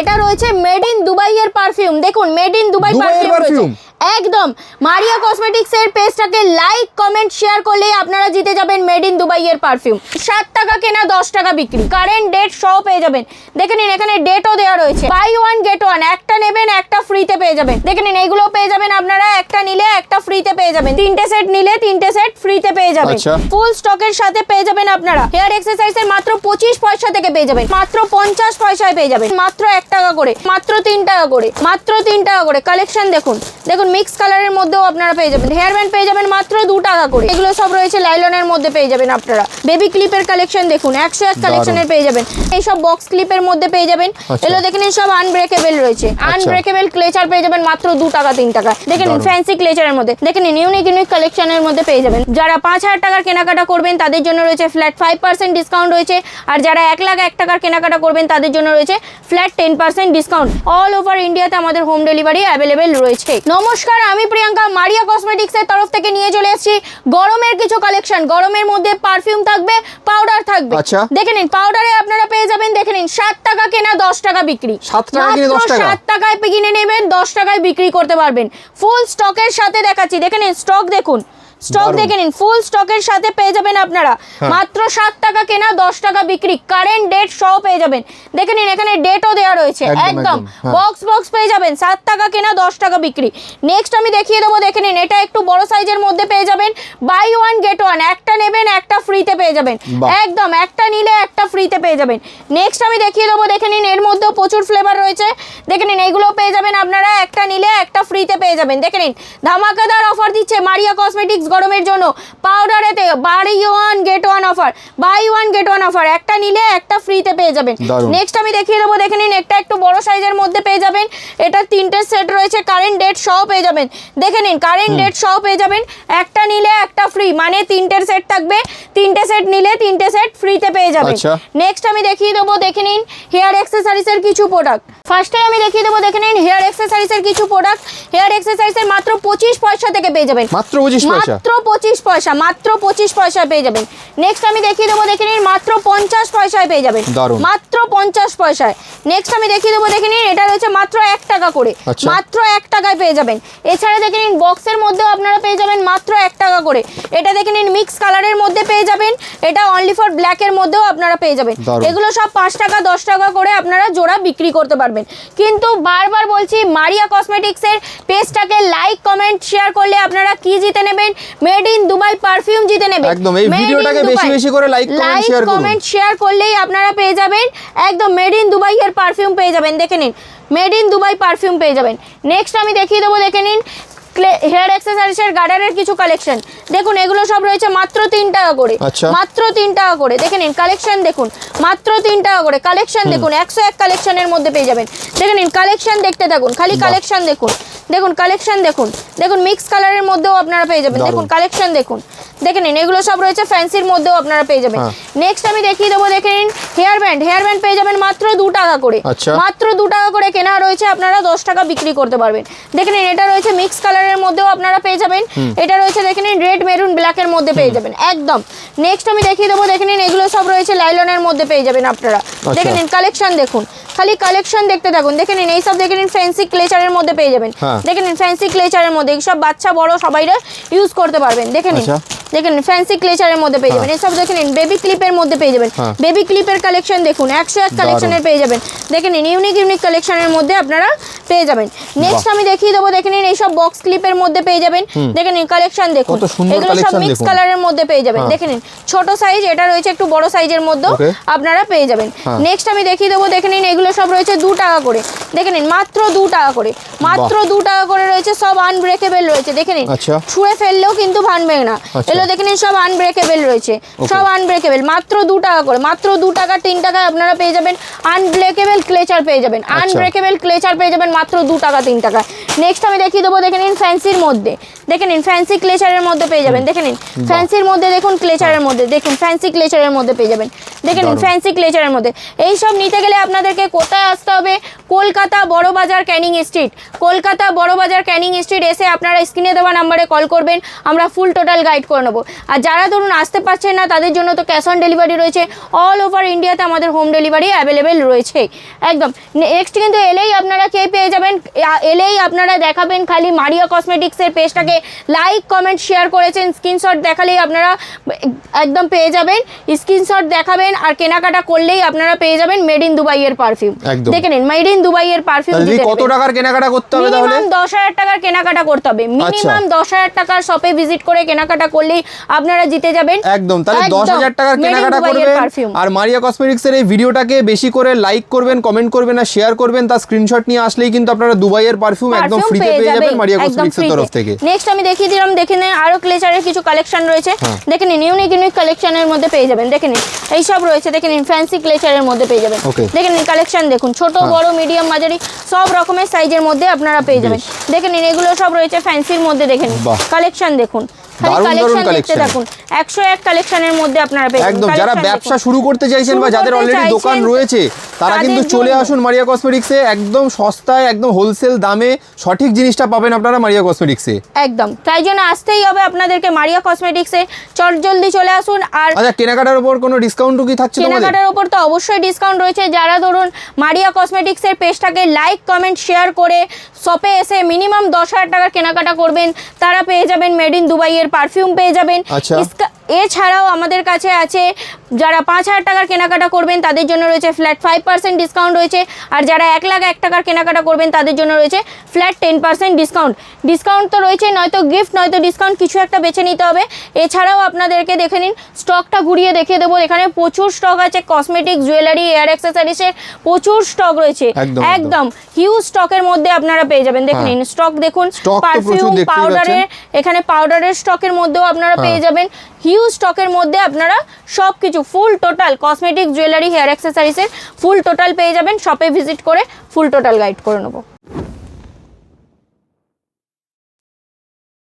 এটা রয়েছে made in Dubai এর পারফিউম। দেখুন মেড ইন দুবাই পারফিউম একদম। মারিয়া কসমেটিক্স এর পেজটাকে লাইক কমেন্ট শেয়ার করলে আপনারা জিতে যাবেন মেড ইন দুবাই এর পারফিউম। 7 টাকা কেনা 10 টাকা বিক্রি, কারেন্ট ডেট সহ পেয়ে যাবেন। দেখে নিন এখানে ডেটও দেওয়া রয়েছে, বাই ওয়ান গেট ওয়ান, একটা নেবেন একটা ফ্রিতে পেয়ে যাবেন। দেখে নিন এইগুলো পেয়ে যাবেন আপনারা, একটা নিলে একটা ফ্রিতে পেয়ে যাবেন, 3টে সেট নিলে 3টে সেট ফ্রিতে পেয়ে যাবেন। ফুল স্টকের সাথে পেয়ে যাবেন আপনারা। হেয়ার এক্সারসাইজের মাত্র 25 পয়সা থেকে পেয়ে যাবেন, মাত্র 50 পয়সায় পেয়ে যাবেন, মাত্র 1 টাকা করে, মাত্র 3 টাকা করে, মাত্র 3 টাকা করে। কালেকশন দেখুন, দেখুন মিক্স কালারের মধ্যেও আপনারা পেয়ে যাবেন। হেয়ার ব্যান্ড পেয়ে যাবেন মাত্র 2 টাকা করে। এগুলো সব রয়েছে লাইলনের মধ্যে পেয়ে যাবেন আপনারা। বেবি ক্লিপের কালেকশন দেখুন, 101 কালেকশনের পেয়ে যাবেন। এই সব বক্স ক্লিপের মধ্যে পেয়ে যাবেন। এগুলো দেখে নিন সব আনব্রেকেবল রয়েছে, আনব্রেকেবল ক্লেচার পেয়ে যাবেন মাত্র 2 টাকা 3 টাকা। দেখে নিন ফ্যান্সি ক্লেচারের মধ্যে, দেখে নিন ইউনিক ইউনিক কালেকশনের মধ্যে পেয়ে যাবেন। যারা 5000 টাকার কেনাকাটা করবেন তাদের জন্য রয়েছে ফ্ল্যাট 5% ডিসকাউন্ট রয়েছে, আর যারা 1,01,000 টাকার কেনাকাটা করবেন তাদের জন্য রয়েছে ফ্ল্যাট 10% ডিসকাউন্ট। অল ওভার ইন্ডিয়াতে আমাদের হোম ডেলিভারি অ্যাভেলেবেল রয়েছে। নমস্কার, আমি প্রিয়াঙ্কা মারিয়া কসমেটিক্স এর তরফ থেকে নিয়ে চলে এসেছি গরমের কিছু কালেকশন। গরমের মধ্যে পারফিউম থাকবে, পাউডার থাকবে। দেখে নিন পাউডারে আপনারা পেয়ে যাবেন, দেখে নিন 7 টাকা কেনা 10 টাকা বিক্রি, 7 টাকায় কিনে নেবেন 10 টাকায় বিক্রি করতে পারবেন। ফুল স্টকের সাথে দেখাচ্ছি, দেখে নিন স্টক দেখুন, স্টক দেখে নিন, ফুল স্টকের সাথে পেয়ে যাবেন আপনারা। মাত্র 7 টাকা কেনা 10 টাকা বিক্রি, কারেন্ট ডেট সহ পেয়ে যাবেন। দেখে নিন এখানে ডেটও দেওয়া রয়েছে একদম। বক্স বক্স পেয়ে যাবেন, 7 টাকা কেনা 10 টাকা বিক্রি। নেক্সট আমি দেখিয়ে দেবো, দেখে নিন এটা একটু বড় সাইজের মধ্যে পেয়ে যাবেন, বাই ওয়ান গেট ওয়ান, একটা নেবেন একটা ফ্রিতে পেয়ে যাবেন, একদম একটা নিলে একটা ফ্রিতে পেয়ে যাবেন। নেক্সট আমি দেখিয়ে দেবো, দেখে নিন এর মধ্যেও প্রচুর ফ্লেভার রয়েছে। দেখে নিন এইগুলো পেয়ে যাবেন আপনারা, একটা নিলে একটা ফ্রিতে পেয়ে যাবেন। দেখে নিন ধামাকাদার অফার দিচ্ছে মারিয়া কসমেটিক্স গরমের জন্য। পাউডারেতে buy one get one offer, buy one get one offer, একটা নিলে একটা ফ্রিতে পেয়ে যাবেন। নেক্সট আমি দেখিয়ে দেবো, দেখে নিন একটা একটু বড় সাইজের মধ্যে পেয়ে যাবেন। এটা 3টে সেট রয়েছে, কারেন্ট ডেট সহ পেয়ে যাবেন। দেখে নিন কারেন্ট ডেট সহ পেয়ে যাবেন, একটা নিলে একটা ফ্রি, মানে 3টের সেট থাকবে, 3টে সেট নিলে 3টে সেট ফ্রিতে পেয়ে যাবেন। নেক্সট আমি দেখিয়ে দেবো, দেখে নিন হেয়ার অ্যাক্সেসরিজের কিছু প্রোডাক্ট। ফার্স্টে আমি দেখিয়ে দেবো, দেখে নিন হেয়ার অ্যাক্সেসরিজের কিছু প্রোডাক্ট। হেয়ার অ্যাক্সেসরিজের মাত্র 25 পয়সা থেকে পেয়ে যাবেন, মাত্র 25 পয়সা, মাত্র 25 পয়সায় পেয়ে যাবেন। নেক্সট আমি দেখিয়ে দেবো, দেখে নিন মাত্র 50 পয়সায় পেয়ে যাবেন, মাত্র 50 পয়সায়। নেক্সট আমি দেখিয়ে দেবো, দেখে নিন এটা রয়েছে মাত্র 1 টাকা করে, মাত্র 1 টাকায় পেয়ে যাবেন। এছাড়া দেখে নিন বক্সের মধ্যেও আপনারা পেয়ে যাবেন মাত্র 1 টাকা করে। এটা দেখে নিন মিক্স কালারের মধ্যে পেয়ে যাবেন, এটা অনলি ফর ব্ল্যাকের মধ্যেও আপনারা পেয়ে যাবেন। এগুলো সব 5 টাকা 10 টাকা করে আপনারা জোড়া বিক্রি করতে পারবেন। কিন্তু বারবার বলছি মারিয়া কসমেটিক্স এর পেজটাকে লাইক কমেন্ট শেয়ার করলে আপনারা কি জিতে নেবেন, মেড ইন দুবাই পারফিউম জিতে নেবেন। একদম এই ভিডিওটাকে বেশি বেশি করে লাইক কমেন্ট শেয়ার করলেই আপনারা পেয়ে যাবেন একদম মেড ইন দুবাই এর পারফিউম পেয়ে যাবেন। দেখে নিন মেড ইন দুবাই পারফিউম পেয়ে যাবেন। নেক্সট আমি দেখিয়ে দেবো, দেখে নিন হেয়ার অ্যাক্সেসরিজের গার্ডারের কিছু কালেকশন। দেখুন এগুলো সব রয়েছে মাত্র 3 টাকা করে, মাত্র 3 টাকা করে। দেখে নিন কালেকশন দেখুন, মাত্র 3 টাকা করে। কালেকশন দেখুন 101 কালেকশনের মধ্যে পেয়ে যাবেন। দেখে নিন কালেকশন দেখতে থাকুন, খালি কালেকশন দেখুন, দেখুন কালেকশন দেখুন, দেখুন মিক্স কালারের মধ্যেও আপনারা পেয়ে যাবেন। দেখুন কালেকশন দেখুন, দেখে নিন এগুলো সব রয়েছে ফ্যান্সির মধ্যেও আপনারা পেয়ে যাবেন। নেক্সট আমি দেখিয়ে দেবো, দেখে নিন হেয়ার ব্যান্ড। হেয়ার ব্যান্ড পেয়ে যাবেন মাত্র 2 টাকা করে, মাত্র 2 টাকা করে কেনা রয়েছে, আপনারা 10 টাকা বিক্রি করতে পারবেন। দেখে নিন এটা রয়েছে মিক্স কালারের মধ্যেও আপনারা পেয়ে যাবেন। এটা রয়েছে দেখে নিন রেড মেরুন ব্ল্যাকের মধ্যে পেয়ে যাবেন একদম। নেক্সট আমি দেখিয়ে দেবো, দেখে নিন এগুলো সব রয়েছে লাইলনের মধ্যে পেয়ে যাবেন আপনারা। দেখে নিন কালেকশন দেখুন, খালি কালেকশন দেখতে থাকুন। দেখে নিন এইসব দেখে নিন ফ্যান্সি ক্লেচারের মধ্যে পেয়ে যাবেন। দেখে নিন ফ্যান্সি ক্লেচারের মধ্যে এইসব বাচ্চা বড় সবাইরা ইউজ করতে পারবেন। দেখে নিন, দেখে নিন ফ্যান্সি ক্লেচারের মধ্যে পেয়ে যাবেন। এইসব দেখে নিন বেবি ক্লিপের মধ্যে পেয়ে যাবেন। বেবি ক্লিপের কালেকশন দেখুন 101 কালেকশনের পেয়ে যাবেন। দেখে নিন ইউনিক ইউনিক কালেকশনের মধ্যে আপনারা পেয়ে যাবেন। নেক্সট আমি দেখিয়ে দেবো, দেখে নিন এইসব বক্স ক্লিপের মধ্যে পেয়ে যাবেন। দেখে নিন কালেকশন দেখুন, এগুলো সব মিক্স কালারের মধ্যে পেয়ে যাবেন। দেখে নিন ছোট সাইজ, এটা রয়েছে একটু বড় সাইজের মধ্যে আপনারা পেয়ে যাবেন। নেক্সট আমি দেখিয়ে দেবো, দেখে নিন এগুলো সব রয়েছে 2 টাকা করে। দেখে নিন মাত্র 2 টাকা করে, মাত্র 2 টাকা করে রয়েছে, সব আনব্রেকেবল রয়েছে। দেখে নিন ছুঁড়ে ফেললেও কিন্তু ভাঙবে না। এগুলো দেখে নিন সব আনব্রেকেবল রয়েছে, সব আনব্রেকেবল, মাত্র 2 টাকা করে, মাত্র 2 টাকা 3 টাকায় আপনারা পেয়ে যাবেন আনব্রেকেবল ক্লেচার পেয়ে যাবেন, আনব্রেকেবল ক্লেচার পেয়ে যাবেন মাত্র 2 টাকা 3 টাকায়। নেক্সট আমি দেখিয়ে দেবো, দেখে নিন ফ্যান্সির মধ্যে, দেখে নিন ফ্যান্সি ক্লেচারের মধ্যে পেয়ে যাবেন। দেখে নিন ফ্যান্সির মধ্যে দেখুন ক্লেচারের মধ্যে, দেখুন ফ্যান্সি ক্লেচারের মধ্যে পেয়ে যাবেন। দেখে নিন ফ্যান্সি ক্লেচারের মধ্যে। এই সব নিতে গেলে আপনাদেরকে কোথায় আসতে হবে, কলকাতা বড়বাজার ক্যানিং স্ট্রিট, কলকাতা বড়বাজার ক্যানিং স্ট্রিট এসে আপনারা স্ক্রিনে দেওয়া নাম্বারে কল করবেন, আমরা ফুল টোটাল গাইড করে নেবো। আর যারা ধরুন আসতে পারছেন না তাদের জন্য তো ক্যাশ অন ডেলিভারি রয়েছে, অল ওভার ইন্ডিয়াতে আমাদের হোম ডেলিভারি অ্যাভেলেবেল রয়েছে একদম। নেক্সট কিন্তু এলেই আপনারা কে পেয়ে যাবেন, এলেই আপনারা দেখাবেন খালি মারিয়া কসমেটিক্সের পেজটাকে লাইক কমেন্ট শেয়ার করেছেন, স্ক্রিনশট দেখালেই আপনারা একদম পেয়ে যাবেন, স্ক্রিনশট দেখাবেন আর কেনাকাটা করলেই আপনারা পেয়ে যাবেন মেড ইন দুবাইয়ের পারফিউম। দেখে নিন মেড ইন দুবাইয়ের পারফিউম। কত টাকার কেনাকাটা করতে হবে তাহলে? মিনিমাম 10,000 টাকার কেনাকাটা করতে হবে, মিনিমাম 10,000 টাকার শপে ভিজিট করে কেনাকাটা করলেই আপনারা জিতে যাবেন একদম। তাহলে 10,000 টাকার কেনাকাটা করবেন আর মারিয়া কসমেটিক্সের এই ভিডিওটাকে বেশি করে লাইক করবেন, কমেন্ট করবেন আর শেয়ার করবেন, তার স্ক্রিনশট নিয়ে আসলেই কিন্তু আপনারা দুবাইয়ের পারফিউম একদম ফ্রিতে পেয়ে যাবেন মারিয়া কসমেটিক্সের তরফ থেকে। নেক্সট আমি দেখিয়ে দিলাম, দেখে নিন আরো ক্লেচারের কিছু কালেকশন রয়েছে, দেখে নিন ইউনিক কালেকশনের মধ্যে পেয়ে যাবেন, দেখে নিন এই সব রয়েছে, দেখে নিন ফ্যান্সি ক্লেচারের মধ্যে পেয়ে যাবেন, দেখে নিন কালেকশন দেখুন, ছোট বড় মিডিয়াম মাঝারি সব রকমের সাইজের মধ্যে আপনারা পেয়ে যাবেন, দেখে নিন এগুলো সব রয়েছে ফ্যান্সির মধ্যে, দেখে নিন কালেকশন দেখুন, কালেকশন দেখতে থাকুন, 101 কালেকশনের মধ্যে আপনারা পেয়ে যাবেন। একদম যারা ব্যবসা শুরু করতে চাইছেন বা যাদের অলরেডি দোকান রয়েছে তারা কিন্তু চলে আসুন মারিয়া কসমেটিক্সে, একদম সস্তায় একদম হোলসেল দামে সঠিক জিনিসটা পাবেন আপনারা মারিয়া কসমেটিক্সে একদম। তাই জন্য আসতেই হবে আপনাদেরকে মারিয়া কসমেটিক্সে, চট জলদি চলে আসুন। আর আচ্ছা কেনাকাটার উপর কোনো ডিসকাউন্টও কি থাকছে? কেনাকাটার উপর তো অবশ্যই ডিসকাউন্ট রয়েছে, যারা ধরুন মারিয়া কসমেটিক্সের পেজটাকে লাইক কমেন্ট শেয়ার করে শপে এসে মিনিমাম 10,000 টাকার কেনাকাটা করবেন তারা পেয়ে যাবেন মেড ইন দুবাইয়ের পারফিউম পেয়ে যাবেন। এছাড়াও আমাদের কাছে আছে যারা 5,000 টাকার কেনাকাটা করবেন তাদের জন্য রয়েছে ফ্ল্যাট 5% ডিসকাউন্ট রয়েছে, আর যারা 1,01,000 টাকার কেনাকাটা করবেন তাদের জন্য রয়েছে ফ্ল্যাট 10% ডিসকাউন্ট। ডিসকাউন্ট তো রয়েছে, নয়তো গিফট নয়তো ডিসকাউন্ট, কিছু একটা বেছে নিতে হবে। এছাড়াও আপনাদেরকে দেখে নিন স্টকটা ঘুরিয়ে দেখিয়ে দেবো, এখানে প্রচুর স্টক আছে, কসমেটিক জুয়েলারি এয়ার অ্যাক্সেসরিজের প্রচুর স্টক রয়েছে, একদম হিউজ স্টকের মধ্যে আপনারা পেয়ে যাবেন। দেখে নিন স্টক দেখুন, পারফিউম পাউডারের, এখানে পাউডারের স্টকের মধ্যেও আপনারা পেয়ে যাবেন, হিউজ স্টকের মধ্যে আপনারা সব কিছু ফুল টোটাল কসমেটিক জুয়েলারি হেয়ার অ্যাক্সেসরিজের ফুল টোটাল পেয়ে যাবেন। শপে ভিজিট করে ফুল টোটাল গাইড করে নেবো।